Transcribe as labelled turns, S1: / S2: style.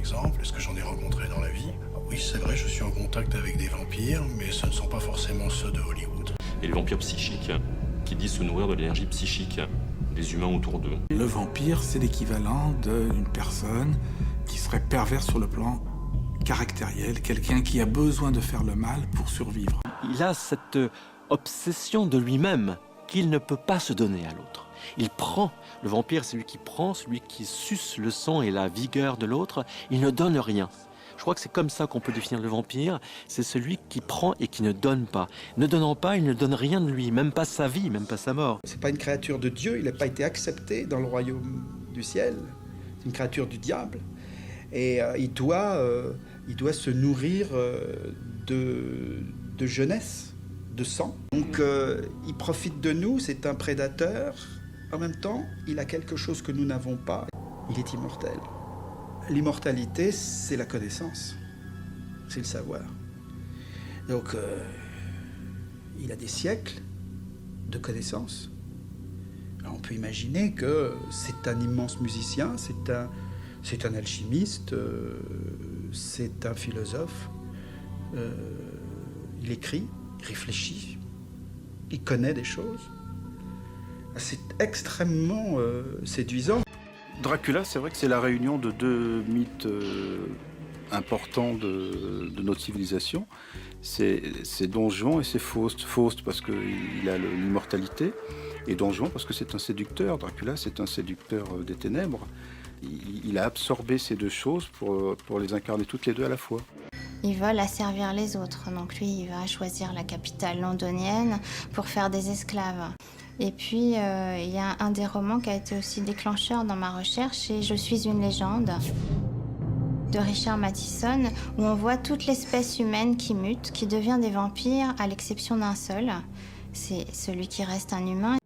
S1: exemple. Est-ce que j'en ai rencontré dans la vie? Oui, c'est vrai, je suis en contact avec des vampires, mais ce ne sont pas forcément ceux de Hollywood.
S2: Et les vampires psychiques, qui disent se nourrir de l'énergie psychique des humains autour d'eux.
S3: Le vampire, c'est l'équivalent d'une personne qui serait perverse sur le plan caractériel, quelqu'un qui a besoin de faire le mal pour survivre.
S4: Il a cette obsession de lui-même qu'il ne peut pas se donner à l'autre. Il prend, le vampire, c'est celui qui prend, celui qui suce le sang et la vigueur de l'autre, il ne donne rien. Je crois que c'est comme ça qu'on peut définir le vampire, c'est celui qui prend et qui ne donne pas. Ne donnant pas, il ne donne rien de lui, même pas sa vie, même pas sa mort.
S5: C'est pas une créature de Dieu, il n'a pas été accepté dans le royaume du ciel. C'est une créature du diable. Et il doit se nourrir de jeunesse, de sang. Donc il profite de nous, c'est un prédateur. En même temps, il a quelque chose que nous n'avons pas. Il est immortel. L'immortalité, c'est la connaissance, c'est le savoir. Donc, il a des siècles de connaissances. Alors, on peut imaginer que c'est un immense musicien, c'est un alchimiste, c'est un philosophe. Il écrit, il réfléchit, il connaît des choses. C'est extrêmement séduisant.
S6: Dracula, c'est vrai que c'est la réunion de deux mythes importants de notre civilisation. C'est Don Juan et c'est Faust. Faust parce qu'il a l'immortalité et Don Juan parce que c'est un séducteur. Dracula, c'est un séducteur des ténèbres. Il a absorbé ces deux choses pour les incarner toutes les deux à la fois.
S7: Ils veulent asservir les autres, donc lui, il va choisir la capitale londonienne pour faire des esclaves. Et puis, il y a un des romans qui a été aussi déclencheur dans ma recherche, c'est « Je suis une légende » de Richard Matheson, où on voit toute l'espèce humaine qui mute, qui devient des vampires, à l'exception d'un seul. C'est celui qui reste un humain.